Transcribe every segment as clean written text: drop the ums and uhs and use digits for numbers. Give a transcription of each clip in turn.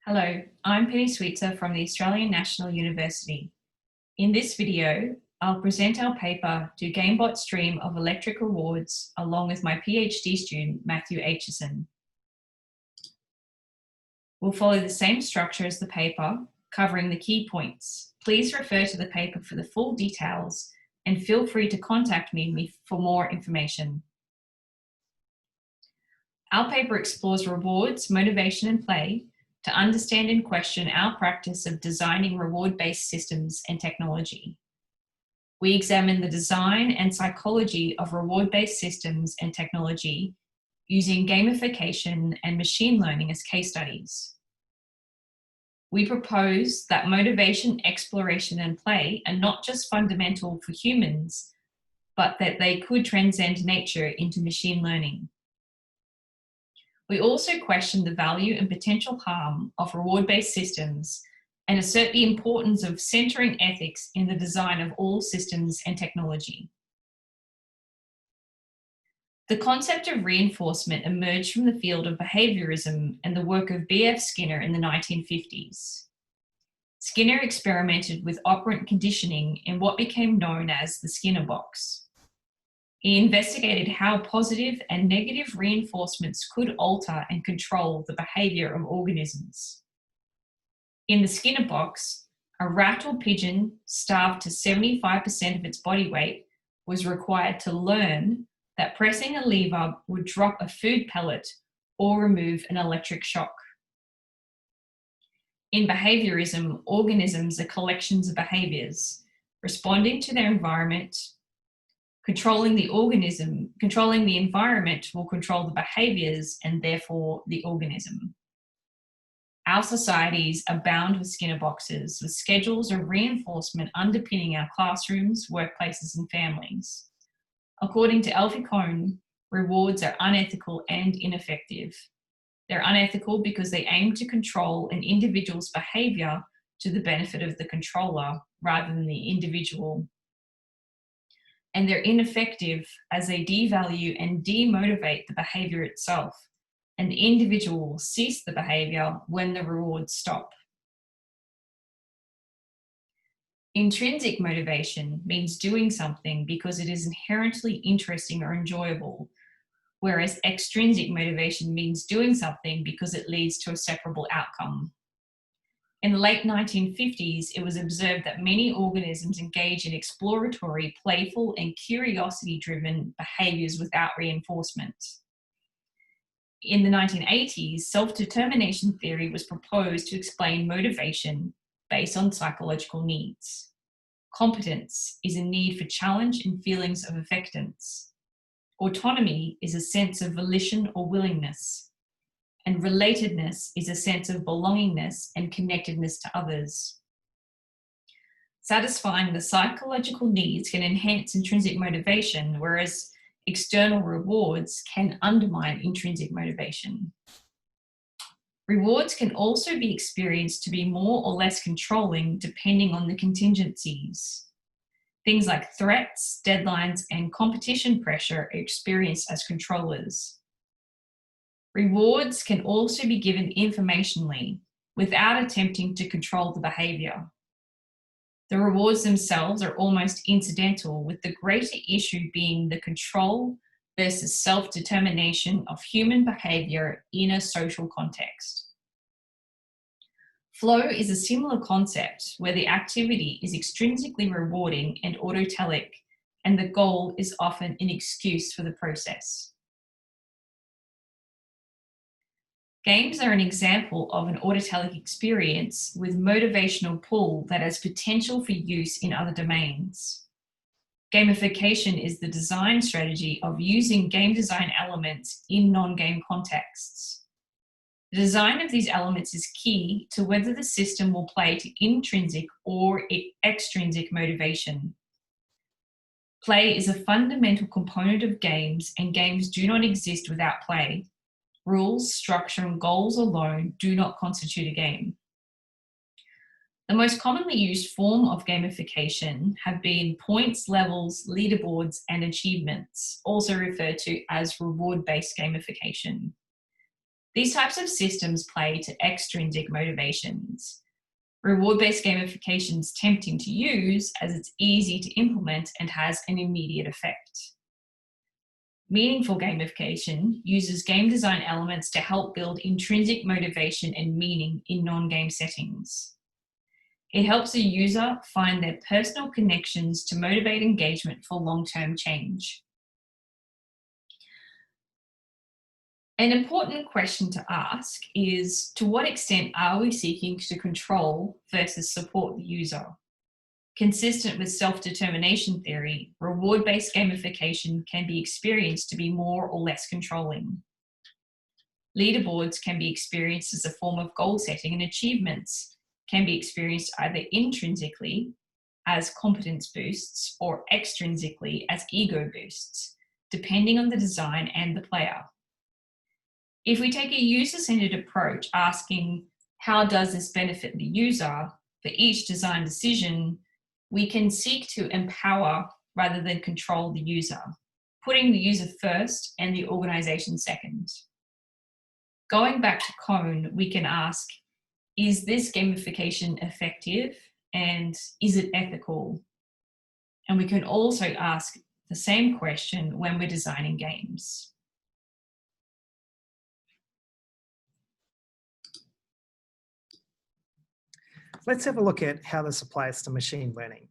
Hello, I'm Penny Sweetser from the Australian National University. In this video, I'll present our paper Do Gamebots Dream of Electric Rewards along with my PhD student, Matthew Aitchison. We'll follow the same structure as the paper, covering the key points. Please refer to the paper for the full details and feel free to contact me for more information. Our paper explores rewards, motivation, and play to understand and question our practice of designing reward-based systems and technology. We examine the design and psychology of reward-based systems and technology using gamification and machine learning as case studies. We propose that motivation, exploration, and play are not just fundamental for humans, but that they could transcend nature into machine learning. We also question the value and potential harm of reward-based systems and assert the importance of centering ethics in the design of all systems and technology. The concept of reinforcement emerged from the field of behaviorism and the work of B.F. Skinner in the 1950s. Skinner experimented with operant conditioning in what became known as the Skinner box. He investigated how positive and negative reinforcements could alter and control the behavior of organisms. In the Skinner box, a rat or pigeon starved to 75% of its body weight was required to learn that pressing a lever would drop a food pellet or remove an electric shock. In behaviorism, organisms are collections of behaviors, responding to their environment. Controlling the environment will control the behaviors and therefore the organism. Our societies are bound with Skinner boxes, with schedules of reinforcement underpinning our classrooms, workplaces, and families. According to Alfie Kohn, rewards are unethical and ineffective. They're unethical because they aim to control an individual's behavior to the benefit of the controller rather than the individual. And they're ineffective as they devalue and demotivate the behavior itself, and the individual will cease the behavior when the rewards stop. Intrinsic motivation means doing something because it is inherently interesting or enjoyable, whereas extrinsic motivation means doing something because it leads to a separable outcome. In the late 1950s, it was observed that many organisms engage in exploratory, playful, and curiosity-driven behaviors without reinforcement. In the 1980s, self-determination theory was proposed to explain motivation based on psychological needs. Competence is a need for challenge and feelings of affectance. Autonomy is a sense of volition or willingness. And relatedness is a sense of belongingness and connectedness to others. Satisfying the psychological needs can enhance intrinsic motivation, whereas external rewards can undermine intrinsic motivation. Rewards can also be experienced to be more or less controlling depending on the contingencies. Things like threats, deadlines, and competition pressure are experienced as controllers. Rewards can also be given informationally without attempting to control the behavior. The rewards themselves are almost incidental, with the greater issue being the control versus self-determination of human behavior in a social context. Flow is a similar concept where the activity is extrinsically rewarding and autotelic, and the goal is often an excuse for the process. Games are an example of an autotelic experience with motivational pull that has potential for use in other domains. Gamification is the design strategy of using game design elements in non-game contexts. The design of these elements is key to whether the system will play to intrinsic or extrinsic motivation. Play is a fundamental component of games, and games do not exist without play. Rules, structure, and goals alone do not constitute a game. The most commonly used form of gamification have been points, levels, leaderboards, and achievements, also referred to as reward-based gamification. These types of systems play to extrinsic motivations. Reward-based gamification is tempting to use as it's easy to implement and has an immediate effect. Meaningful gamification uses game design elements to help build intrinsic motivation and meaning in non-game settings. It helps a user find their personal connections to motivate engagement for long-term change. An important question to ask is, to what extent are we seeking to control versus support the user? Consistent with self-determination theory, reward-based gamification can be experienced to be more or less controlling. Leaderboards can be experienced as a form of goal setting, and achievements can be experienced either intrinsically as competence boosts or extrinsically as ego boosts, depending on the design and the player. If we take a user-centered approach, asking how does this benefit the user for each design decision, we can seek to empower rather than control the user, putting the user first and the organization second. Going back to Cone, we can ask, is this gamification effective and is it ethical? And we can also ask the same question when we're designing games. Let's have a look at how this applies to machine learning.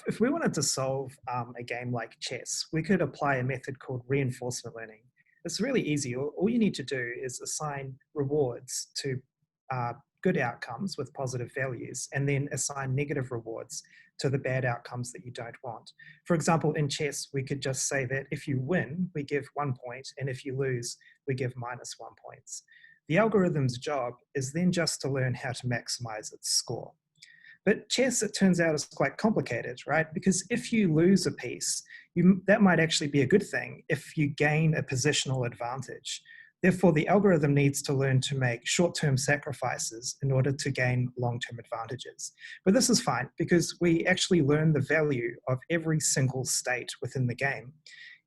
If we wanted to solve a game like chess, we could apply a method called reinforcement learning. It's really easy. All you need to do is assign rewards to good outcomes with positive values, and then assign negative rewards to the bad outcomes that you don't want. For example, in chess, we could just say that if you win, we give 1 point, and if you lose, we give -1 points. The algorithm's job is then just to learn how to maximize its score. But chess, it turns out, is quite complicated, right? Because if you lose a piece, that might actually be a good thing if you gain a positional advantage. Therefore, the algorithm needs to learn to make short-term sacrifices in order to gain long-term advantages. But this is fine because we actually learn the value of every single state within the game.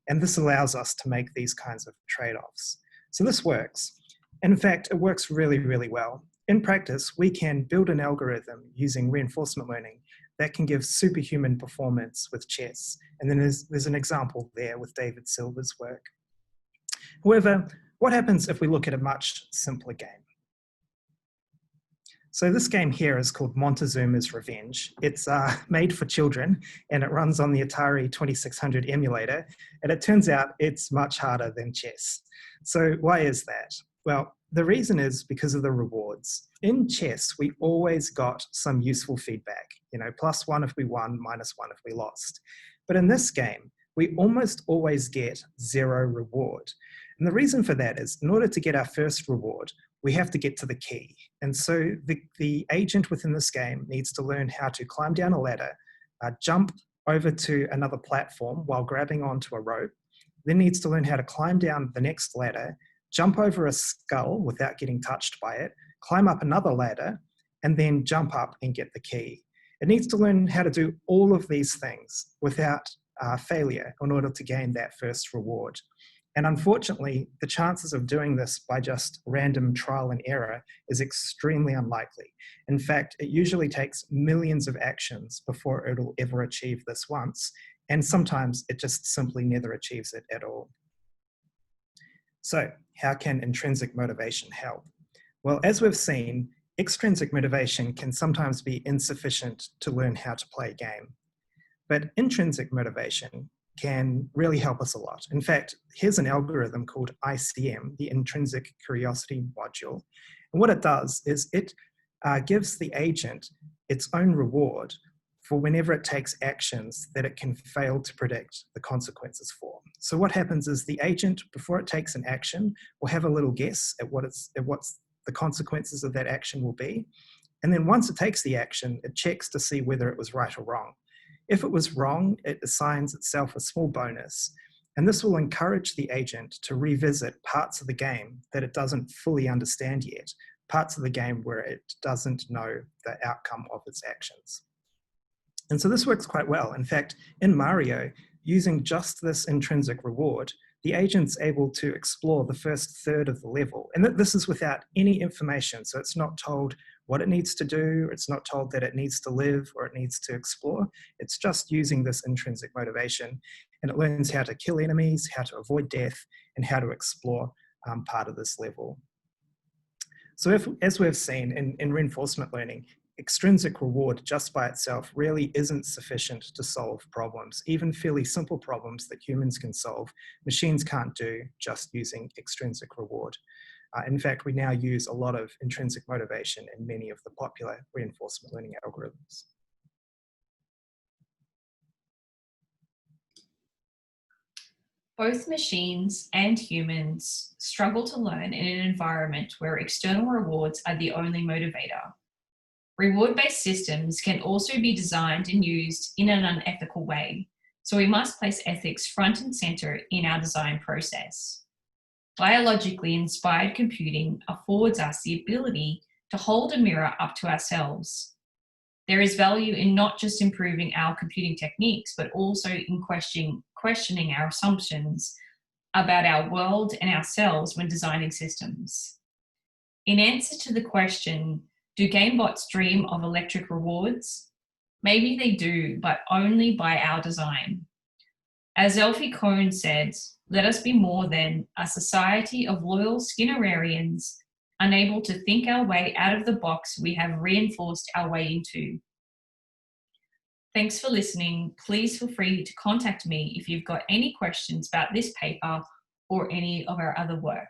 And this allows us to make these kinds of trade-offs. So this works. And in fact, it works really, really well. In practice, we can build an algorithm using reinforcement learning that can give superhuman performance with chess. And then there's an example there with David Silver's work. However, what happens if we look at a much simpler game? So this game here is called Montezuma's Revenge. It's made for children, and it runs on the Atari 2600 emulator, and it turns out it's much harder than chess. So why is that? Well, the reason is because of the rewards. In chess, we always got some useful feedback, +1 if we won, -1 if we lost. But in this game, we almost always get 0 reward. And the reason for that is, in order to get our first reward, we have to get to the key. And so the agent within this game needs to learn how to climb down a ladder, jump over to another platform while grabbing onto a rope, then needs to learn how to climb down the next ladder, jump over a skull without getting touched by it, climb up another ladder, and then jump up and get the key. It needs to learn how to do all of these things without failure in order to gain that first reward. And unfortunately, the chances of doing this by just random trial and error is extremely unlikely. In fact, it usually takes millions of actions before it'll ever achieve this once, and sometimes it just simply never achieves it at all. So, how can intrinsic motivation help? Well, as we've seen, extrinsic motivation can sometimes be insufficient to learn how to play a game. But intrinsic motivation can really help us a lot. In fact, here's an algorithm called ICM, the Intrinsic Curiosity Module. And what it does is it gives the agent its own reward for whenever it takes actions that it can fail to predict the consequences for. So what happens is the agent, before it takes an action, will have a little guess at what's the consequences of that action will be. And then once it takes the action, it checks to see whether it was right or wrong. If it was wrong, it assigns itself a small bonus, and this will encourage the agent to revisit parts of the game that it doesn't fully understand yet, parts of the game where it doesn't know the outcome of its actions. And so this works quite well. In fact, in Mario, using just this intrinsic reward, the agent's able to explore the first third of the level. And this is without any information. So it's not told what it needs to do. It's not told that it needs to live or it needs to explore. It's just using this intrinsic motivation. And it learns how to kill enemies, how to avoid death, and how to explore part of this level. So as we've seen in reinforcement learning, extrinsic reward just by itself really isn't sufficient to solve problems. Even fairly simple problems that humans can solve, machines can't do just using extrinsic reward. In fact, we now use a lot of intrinsic motivation in many of the popular reinforcement learning algorithms. Both machines and humans struggle to learn in an environment where external rewards are the only motivator. Reward-based systems can also be designed and used in an unethical way, so we must place ethics front and center in our design process. Biologically inspired computing affords us the ability to hold a mirror up to ourselves. There is value in not just improving our computing techniques, but also in questioning our assumptions about our world and ourselves when designing systems. In answer to the question, do gamebots dream of electric rewards? Maybe they do, but only by our design. As Elfie Kohn said, let us be more than a society of loyal Skinnerians, unable to think our way out of the box we have reinforced our way into. Thanks for listening. Please feel free to contact me if you've got any questions about this paper or any of our other work.